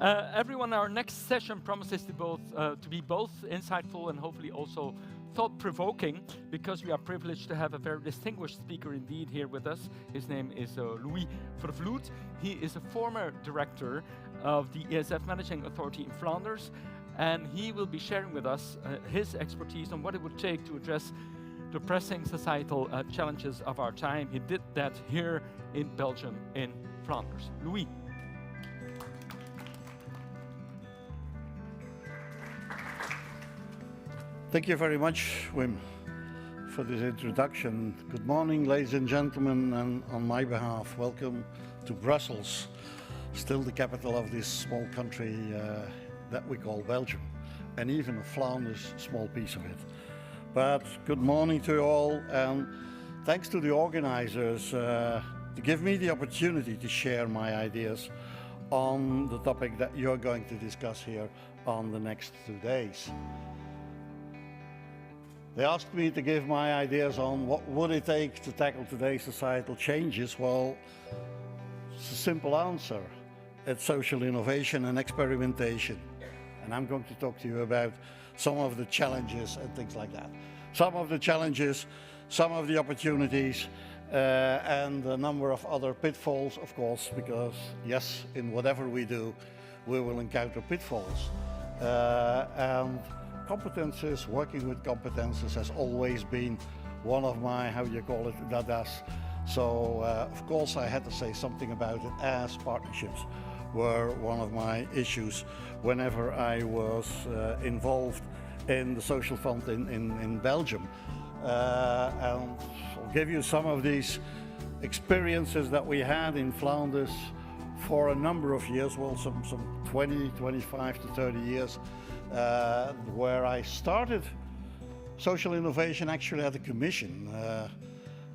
Everyone, our next session promises to be both insightful and hopefully also thought-provoking, because we are privileged to have a very distinguished speaker indeed here with us. His name is Louis Vervloet. He is a former director of the ESF Managing Authority in Flanders, and he will be sharing with us his expertise on what it would take to address the pressing societal challenges of our time. He did that here in Belgium, in Flanders. Louis. Thank you very much, Wim, for this introduction. Good morning, ladies and gentlemen, and on my behalf, welcome to Brussels, still the capital of this small country that we call Belgium, and even Flanders, small piece of it. But good morning to you all, and thanks to the organizers to give me the opportunity to share my ideas on the topic that you're going to discuss here on the next 2 days. They asked me to give my ideas on what would it take to tackle today's societal changes. Well, it's a simple answer. It's social innovation and experimentation. And I'm going to talk to you about some of the challenges and things like that. Some of the challenges, some of the opportunities, and a number of other pitfalls, of course, because yes, in whatever we do, we will encounter pitfalls. And competences, working with competences has always been one of my, how you call it, dadas. So, of course, I had to say something about it, as partnerships were one of my issues whenever I was involved in the social fund in Belgium. And I'll give you some of these experiences that we had in Flanders for a number of years, well, some 20, 25 to 30 years. Where I started social innovation actually at the Commission.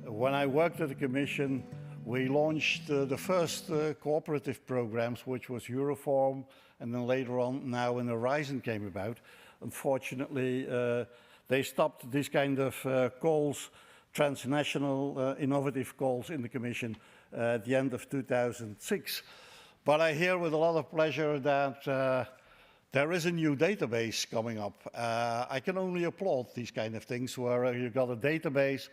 When I worked at the Commission, we launched the first cooperative programs, which was Euroform, and then later on, now when Horizon came about. Unfortunately, they stopped this kind of calls, transnational innovative calls in the Commission at the end of 2006. But I hear with a lot of pleasure that there is a new database coming up. I can only applaud these kind of things where you've got a database,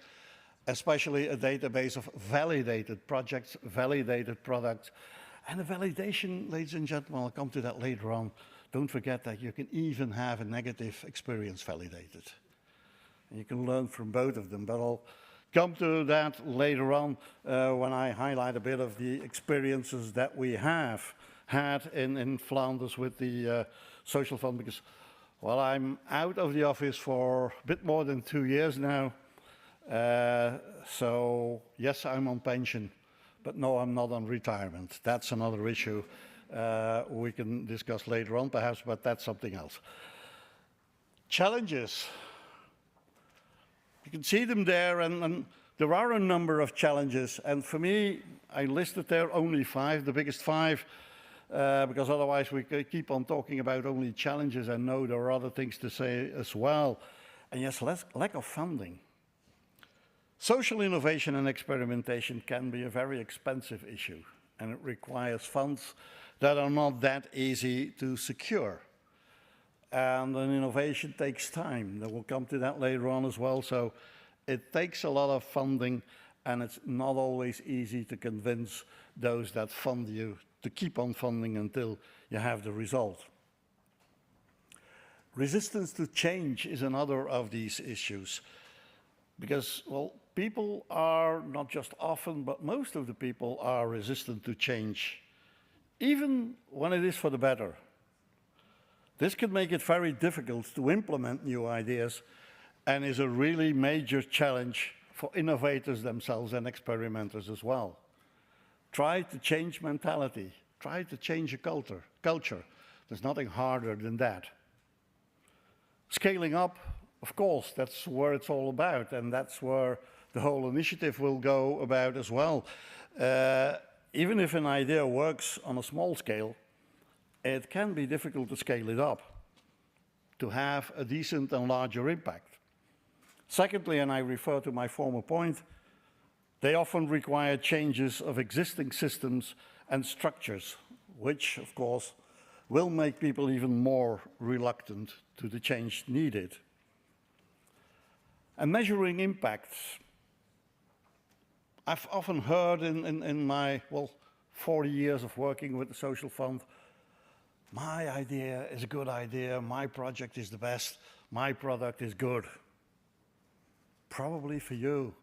especially a database of validated projects, validated products. And the validation, ladies and gentlemen, I'll come to that later on. Don't forget that you can even have a negative experience validated. And you can learn from both of them, but I'll come to that later on when I highlight a bit of the experiences that we have had in Flanders with the social fund, because, well, I'm out of the office for a bit more than 2 years now. So, yes, I'm on pension, but no, I'm not on retirement. That's another issue we can discuss later on, perhaps, but that's something else. Challenges. You can see them there, and there are a number of challenges. And for me, I listed there only 5, the biggest 5, because otherwise we could keep on talking about only challenges. I know there are other things to say as well. And yes, lack of funding. Social innovation and experimentation can be a very expensive issue, and it requires funds that are not that easy to secure. And an innovation takes time. We'll come to that later on as well. So it takes a lot of funding, and it's not always easy to convince those that fund you to keep on funding until you have the result. Resistance to change is another of these issues, because, well, people are not just often, but most of the people are resistant to change, even when it is for the better. This can make it very difficult to implement new ideas and is a really major challenge for innovators themselves and experimenters as well. Try to change mentality, try to change a culture. There's nothing harder than that. Scaling up, of course, that's where it's all about, and that's where the whole initiative will go about as well. Even if an idea works on a small scale, it can be difficult to scale it up to have a decent and larger impact. Secondly, and I refer to my former point, they often require changes of existing systems and structures, which, of course, will make people even more reluctant to the change needed. And measuring impacts. I've often heard in my, 40 years of working with the Social Fund, my idea is a good idea, my project is the best, my product is good. Probably for you,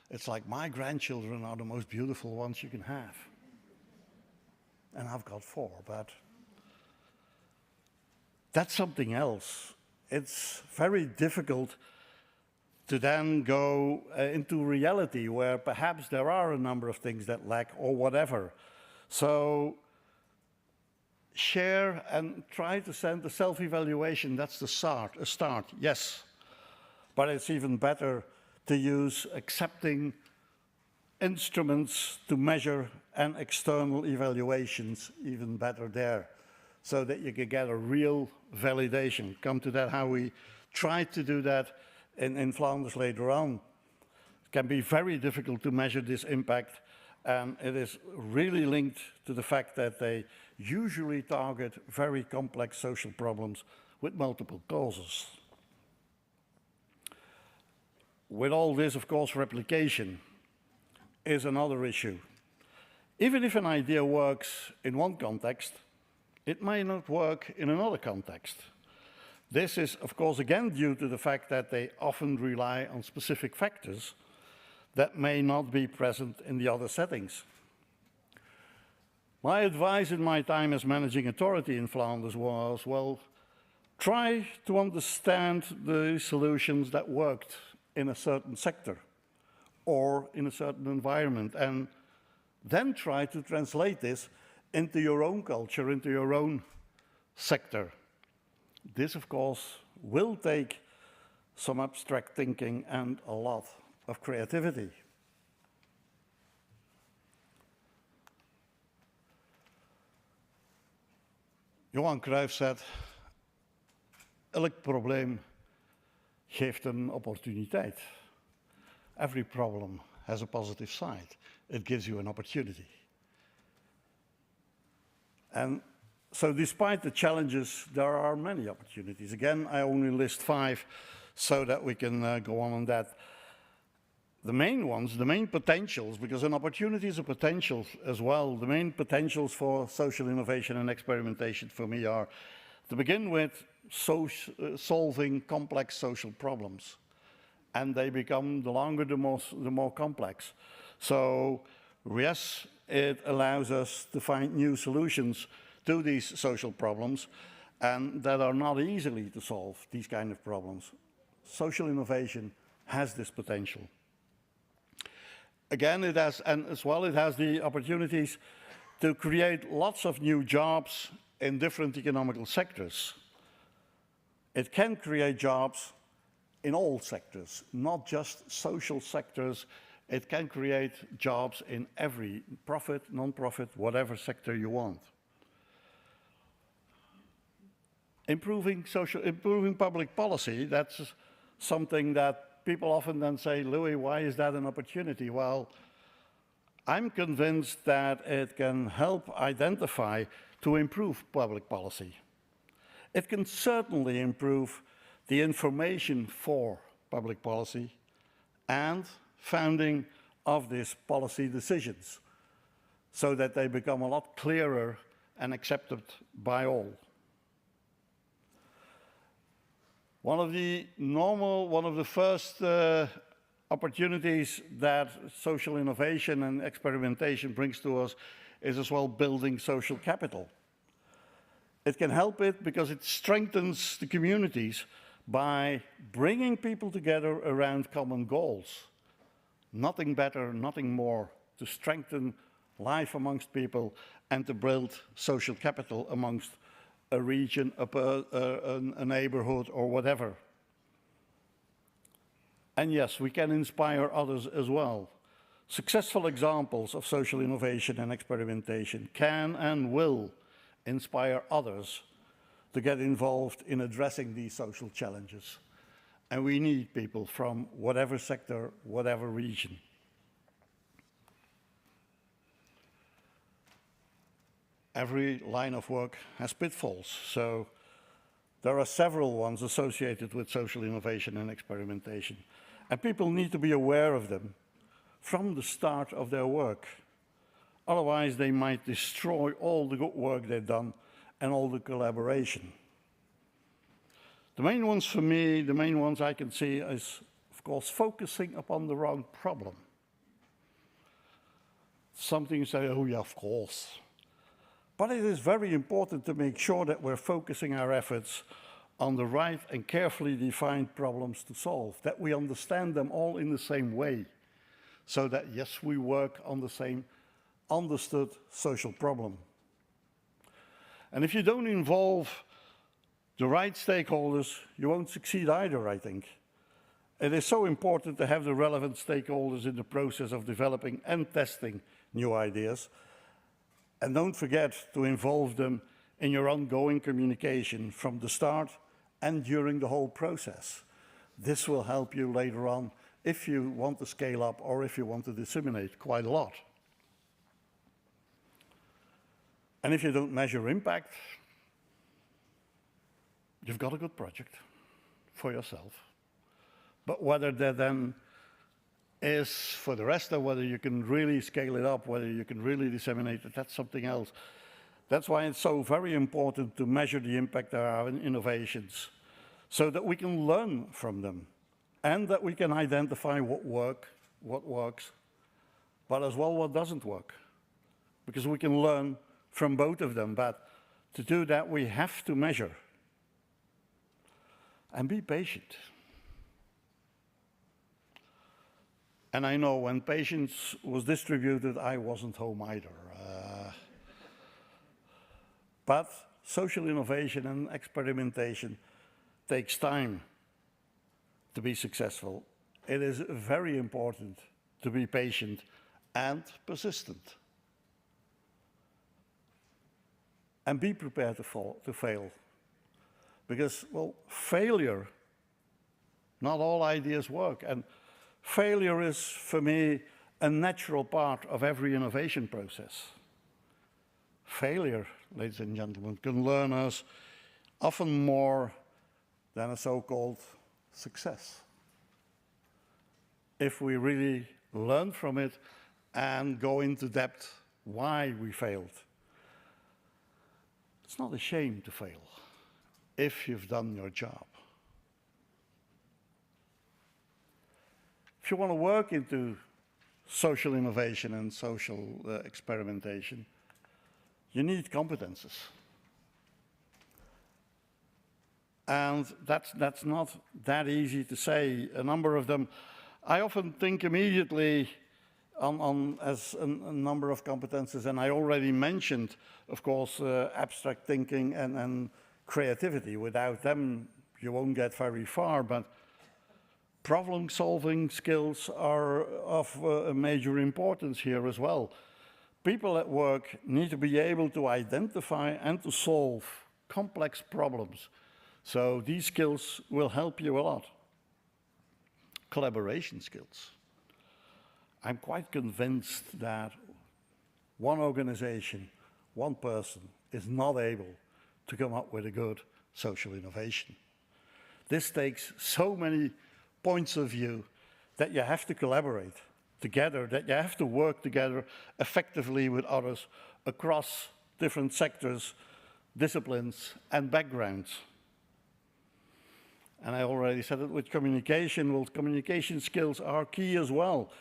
it's like my grandchildren are the most beautiful ones you can have. And I've got 4, but that's something else. It's very difficult to then go into reality where perhaps there are a number of things that lack or whatever. So share and try to send a self-evaluation. That's the start, yes. But it's even better to use accepting instruments to measure and external evaluations, even better there, so that you can get a real validation. Come to that, how we try to do that in Flanders later on. It can be very difficult to measure this impact, and it is really linked to the fact that they usually target very complex social problems with multiple causes. With all this, of course, replication is another issue. Even if an idea works in one context, it may not work in another context. This is, of course, again due to the fact that they often rely on specific factors that may not be present in the other settings. My advice in my time as managing authority in Flanders was, well, try to understand the solutions that worked in a certain sector or in a certain environment, and then try to translate this into your own culture, into your own sector. This, of course, will take some abstract thinking and a lot of creativity. Johan Cruijff said, elk probleem geeft een opportuniteit. Every problem has a positive side. It gives you an opportunity. And so despite the challenges, there are many opportunities. Again, I only list 5 so that we can go on that. The main ones, the main potentials, because an opportunity is a potential as well, the main potentials for social innovation and experimentation for me are, to begin with, solving complex social problems. And they become, the longer, the more complex. So, yes, it allows us to find new solutions to these social problems, and that are not easily to solve, these kind of problems. Social innovation has this potential. Again, it has, and as well, it has the opportunities to create lots of new jobs in different economical sectors. It can create jobs in all sectors, not just social sectors. It can create jobs in every profit, non-profit, whatever sector you want. Improving public policy, that's something that people often then say, Louis, why is that an opportunity? Well, I'm convinced that it can help identify to improve public policy. It can certainly improve the information for public policy and founding of these policy decisions so that they become a lot clearer and accepted by all. One of the first opportunities that social innovation and experimentation brings to us is as well building social capital. It can help it because it strengthens the communities by bringing people together around common goals. Nothing better, nothing more to strengthen life amongst people and to build social capital amongst a region, a neighborhood, or whatever. And yes, we can inspire others as well. Successful examples of social innovation and experimentation can and will inspire others to get involved in addressing these social challenges. And we need people from whatever sector, whatever region. every line of work has pitfalls. So there are several ones associated with social innovation and experimentation. And people need to be aware of them from the start of their work. Otherwise, they might destroy all the good work they've done and all the collaboration. The main ones for me, the main ones I can see is, of course, focusing upon the wrong problem. Something you say, oh yeah, of course. But it is very important to make sure that we're focusing our efforts on the right and carefully defined problems to solve, that we understand them all in the same way, so that, yes, we work on the same understood social problem. And if you don't involve the right stakeholders, you won't succeed either, I think. It is so important to have the relevant stakeholders in the process of developing and testing new ideas. And don't forget to involve them in your ongoing communication from the start and during the whole process. This will help you later on if you want to scale up or if you want to disseminate quite a lot. And if you don't measure impact, you've got a good project for yourself. But whether that then is for the rest, or whether you can really scale it up, whether you can really disseminate it, that's something else. That's why it's so very important to measure the impact of our innovations, so that we can learn from them, and that we can identify what works, but as well what doesn't work. Because we can learn from both of them, but to do that we have to measure. And be patient. And I know when patience was distributed, I wasn't home either. But social innovation and experimentation takes time to be successful. It is very important to be patient and persistent. And be prepared to fail. Because, well, failure, not all ideas work. And failure is, for me, a natural part of every innovation process. Failure, ladies and gentlemen, can learn us often more than a so-called success, if we really learn from it and go into depth why we failed. It's not a shame to fail if you've done your job. If you want to work into social innovation and social experimentation, you need competences. And that's not that easy to say. A number of them, I often think immediately as a number of competences, and I already mentioned, of course, abstract thinking and creativity. Without them, you won't get very far, but problem-solving skills are of major importance here as well. People at work need to be able to identify and to solve complex problems. So these skills will help you a lot. Collaboration skills. I'm quite convinced that one organization, one person, is not able to come up with a good social innovation. This takes so many points of view that you have to collaborate together, that you have to work together effectively with others across different sectors, disciplines, and backgrounds. And I already said it with communication. Well, communication skills are key as well.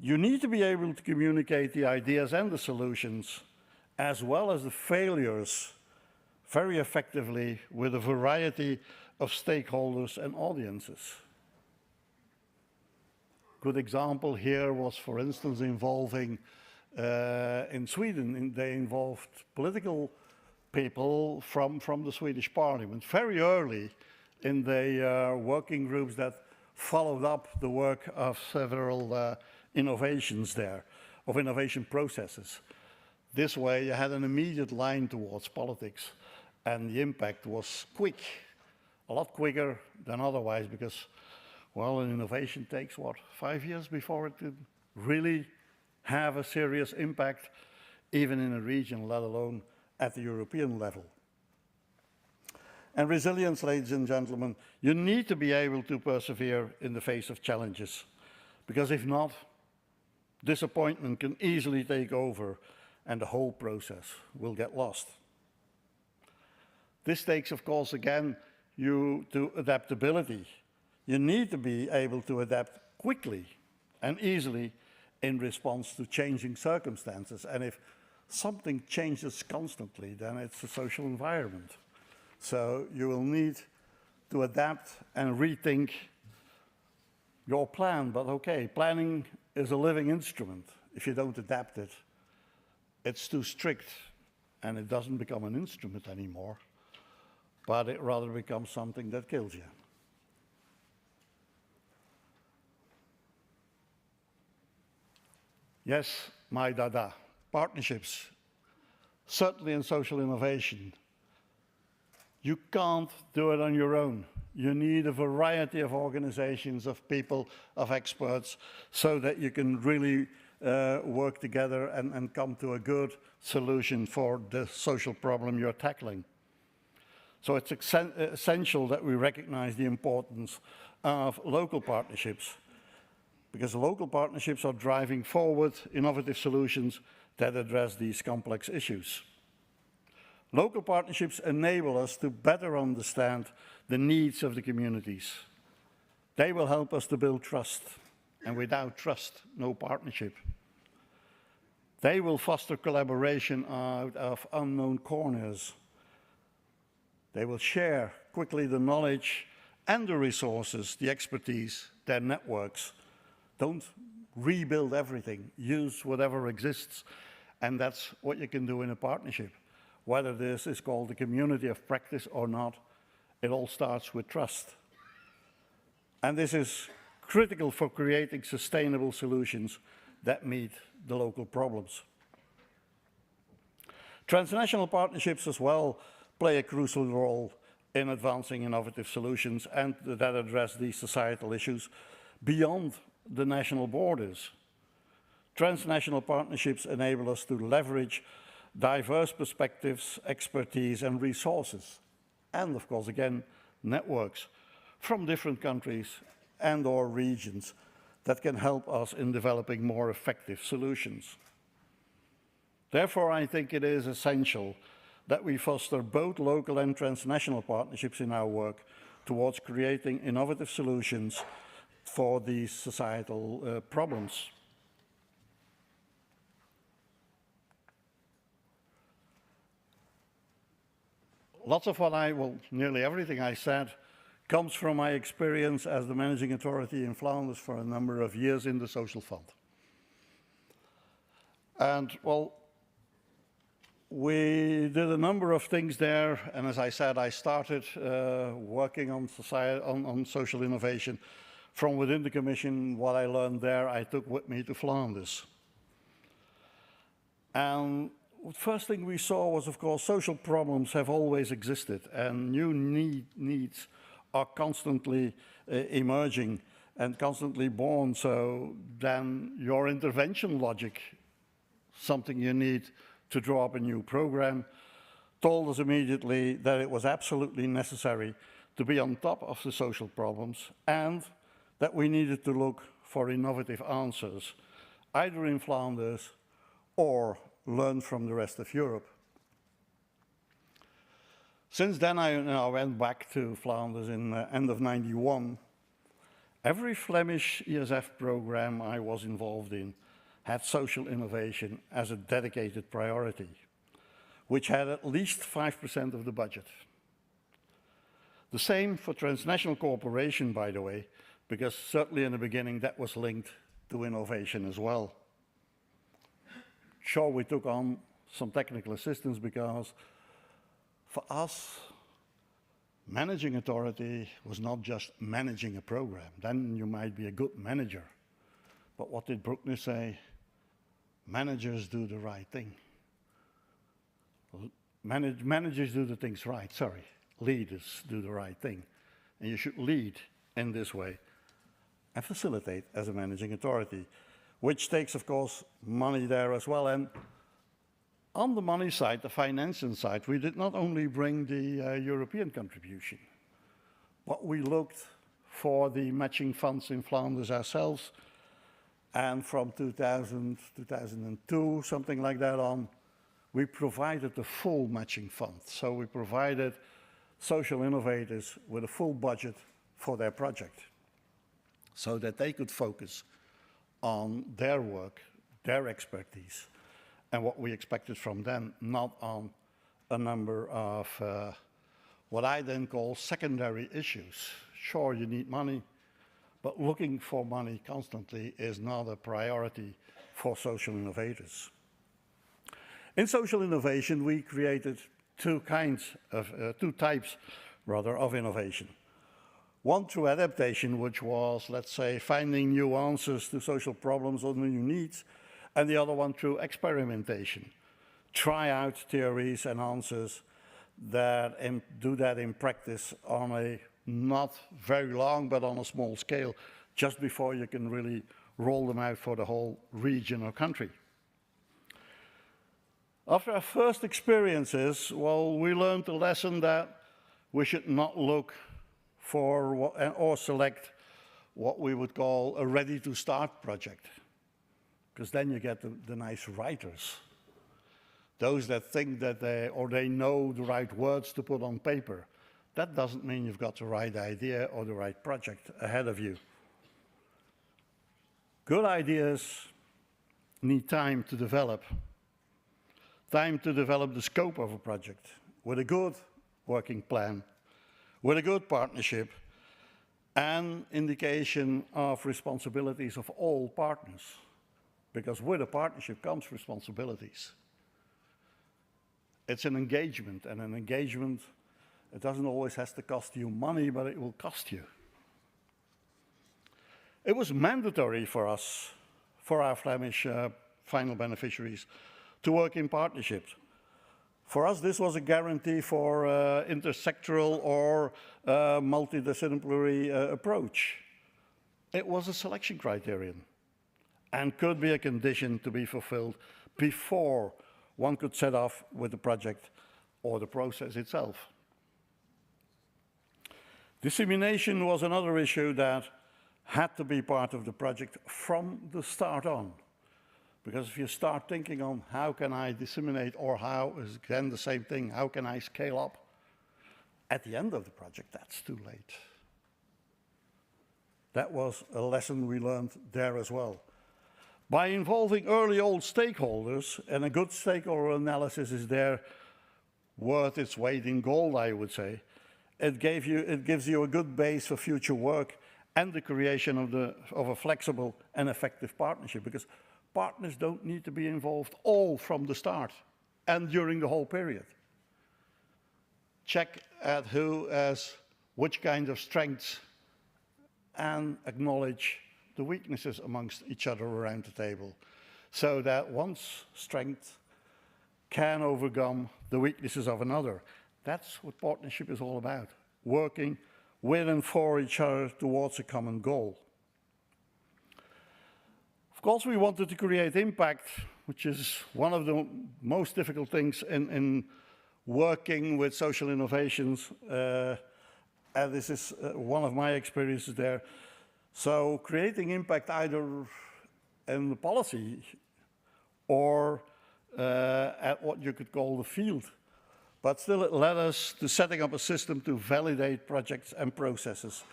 You need to be able to communicate the ideas and the solutions, as well as the failures, very effectively with a variety of stakeholders and audiences. Good example here was, for instance, involving, in Sweden, they involved political people from the Swedish parliament very early in the working groups that followed up the work of several innovations there, of innovation processes. This way you had an immediate line towards politics, and the impact was quick, a lot quicker than otherwise, because, well, an innovation takes, what, 5 years before it could really have a serious impact, even in a region, let alone at the European level. And resilience, ladies and gentlemen, you need to be able to persevere in the face of challenges, because if not, disappointment can easily take over and the whole process will get lost. This takes, of course, again, you to adaptability. You need to be able to adapt quickly and easily in response to changing circumstances. And if something changes constantly, then it's a social environment. So you will need to adapt and rethink your plan. But okay, planning is a living instrument. If you don't adapt it, it's too strict and it doesn't become an instrument anymore, but it rather becomes something that kills you. Yes, my dada, partnerships, certainly in social innovation. You can't do it on your own. You need a variety of organizations, of people, of experts, so that you can really work together and come to a good solution for the social problem you're tackling. So it's essential that we recognize the importance of local partnerships, because local partnerships are driving forward innovative solutions that address these complex issues. Local partnerships enable us to better understand the needs of the communities. They will help us to build trust, and without trust, no partnership. They will foster collaboration out of unknown corners. They will share quickly the knowledge and the resources, the expertise, their networks. Don't rebuild everything, use whatever exists, and that's what you can do in a partnership. Whether this is called a community of practice or not, it all starts with trust. And this is critical for creating sustainable solutions that meet the local problems. Transnational partnerships as well play a crucial role in advancing innovative solutions and that address these societal issues beyond the national borders. Transnational partnerships enable us to leverage diverse perspectives, expertise, and resources, and of course, again, networks from different countries and/or regions that can help us in developing more effective solutions. Therefore, I think it is essential that we foster both local and transnational partnerships in our work towards creating innovative solutions for these societal problems. Lots of what nearly everything I said comes from my experience as the managing authority in Flanders for a number of years in the social fund. And well, we did a number of things there, and as I said, I started working on social innovation from within the Commission. What I learned there, I took with me to Flanders. And the first thing we saw was, of course, social problems have always existed, and new needs are constantly emerging and constantly born. So then your intervention logic, something you need to draw up a new program, told us immediately that it was absolutely necessary to be on top of the social problems and that we needed to look for innovative answers, either in Flanders or learn from the rest of Europe. Since then, I went back to Flanders in the end of '91. Every Flemish ESF program I was involved in had social innovation as a dedicated priority, which had at least 5% of the budget. The same for transnational cooperation, by the way, because certainly in the beginning that was linked to innovation as well. Sure, we took on some technical assistance because for us, managing authority was not just managing a program. Then you might be a good manager. But what did Bruckner say? Managers do the right thing. Managers do the things right, sorry. Leaders do the right thing. And you should lead in this way and facilitate as a managing authority, which takes, of course, money there as well. And On the money side, the financing side, we did not only bring the European contribution, but we looked for the matching funds in Flanders ourselves, and from 2000, 2002, something like that on, we provided the full matching fund. So we provided social innovators with a full budget for their project so that they could focus on their work, their expertise, and what we expected from them, not on a number of what I then call secondary issues. Sure, you need money, but looking for money constantly is not a priority for social innovators. In social innovation, we created two types of innovation. One through adaptation, which was, let's say, finding new answers to social problems or new needs, and the other one through experimentation. Try out theories and answers that do that in practice on a not very long, but on a small scale, just before you can really roll them out for the whole region or country. After our first experiences, well, we learned the lesson that we should not look for or select what we would call a ready-to-start project, because then you get the nice writers, those that think that they know the right words to put on paper. That doesn't mean you've got the right idea or the right project ahead of you. Good ideas need time to develop the scope of a project with a good working plan, with a good partnership, and indication of responsibilities of all partners. Because with a partnership comes responsibilities. It's an engagement, and an engagement, it doesn't always have to cost you money, but it will cost you. It was mandatory for us, for our Flemish final beneficiaries, to work in partnerships. For us, this was a guarantee for intersectoral or multidisciplinary approach. It was a selection criterion and could be a condition to be fulfilled before one could set off with the project or the process itself. Dissemination was another issue that had to be part of the project from the start on. Because if you start thinking on how can I disseminate, or how is again the same thing, how can I scale up, at the end of the project, that's too late. That was a lesson we learned there as well. By involving early old stakeholders, and a good stakeholder analysis is there worth its weight in gold, I would say, it gives you a good base for future work and the creation of a flexible and effective partnership, because partners don't need to be involved all from the start and during the whole period. Check at who has which kind of strengths and acknowledge the weaknesses amongst each other around the table, so that one's strength can overcome the weaknesses of another. That's what partnership is all about, working with and for each other towards a common goal. Of course, we wanted to create impact, which is one of the most difficult things in working with social innovations, and this is one of my experiences there. So creating impact either in the policy or at what you could call the field. But still it led us to setting up a system to validate projects and processes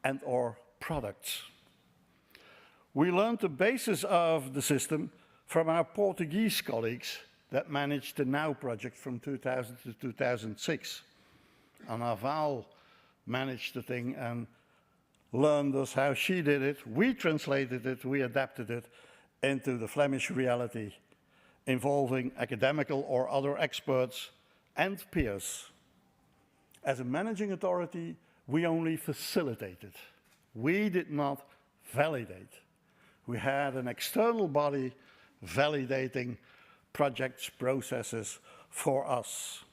and or products. We learned the basis of the system from our Portuguese colleagues that managed the NOW project from 2000 to 2006. Anna Val managed the thing and learned us how she did it. We translated it, we adapted it into the Flemish reality, involving academical or other experts and peers. As a managing authority, we only facilitated. We did not validate. We had an external body validating projects, processes for us.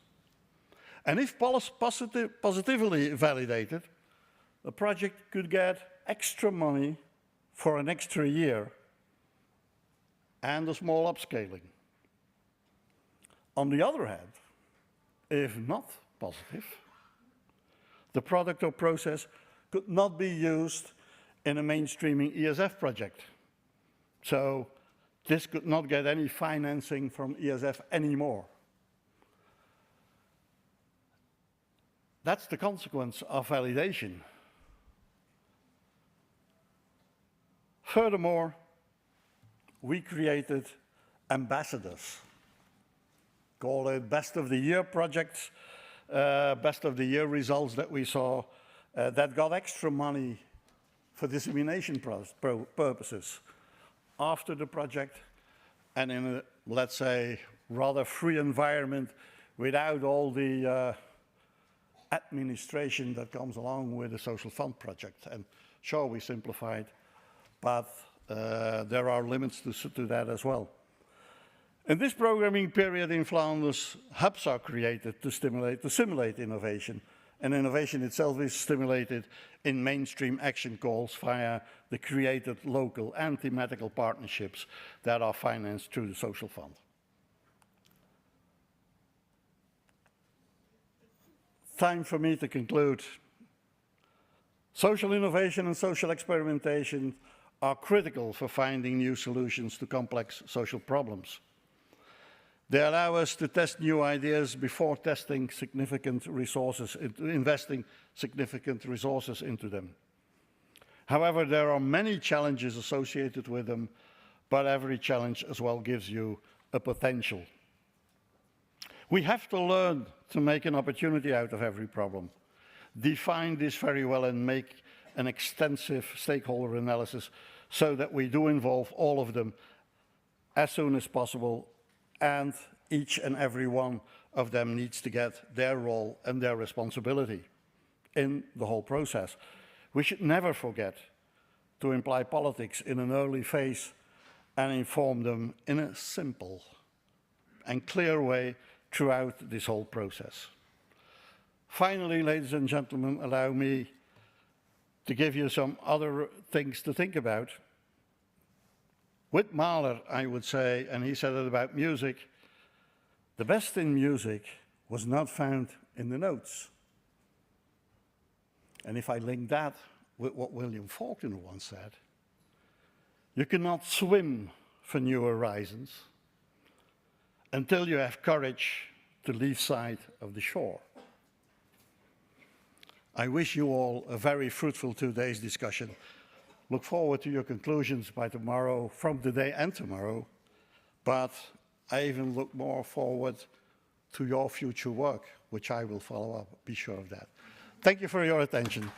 And if positively validated, the project could get extra money for an extra year and a small upscaling. On the other hand, if not positive, the product or process could not be used in a mainstreaming ESF project. So this could not get any financing from ESF anymore. That's the consequence of validation. Furthermore, we created ambassadors. Call it best of the year projects, best of the year results that we saw that got extra money for dissemination purposes after the project and in a, let's say, rather free environment without all the administration that comes along with the social fund project. And sure, we simplified, but there are limits to that as well. In this programming period in Flanders, hubs are created to simulate innovation, and innovation itself is stimulated in mainstream action calls via the created local and thematical partnerships that are financed through the social fund. Time for me to conclude. Social innovation and social experimentation are critical for finding new solutions to complex social problems. They allow us to test new ideas before investing significant resources into them. However, there are many challenges associated with them, but every challenge as well gives you a potential. We have to learn to make an opportunity out of every problem, define this very well and make an extensive stakeholder analysis so that we do involve all of them as soon as possible, and each and every one of them needs to get their role and their responsibility in the whole process. We should never forget to imply politics in an early phase and inform them in a simple and clear way throughout this whole process. Finally, ladies and gentlemen, allow me to give you some other things to think about. With Mahler, I would say, and he said it about music, the best in music was not found in the notes. And if I link that with what William Faulkner once said, you cannot swim for new horizons until you have courage to leave sight of the shore. I wish you all a very fruitful 2 days discussion. Look forward to your conclusions by tomorrow, from today and tomorrow, but I even look more forward to your future work, which I will follow up, be sure of that. Thank you for your attention.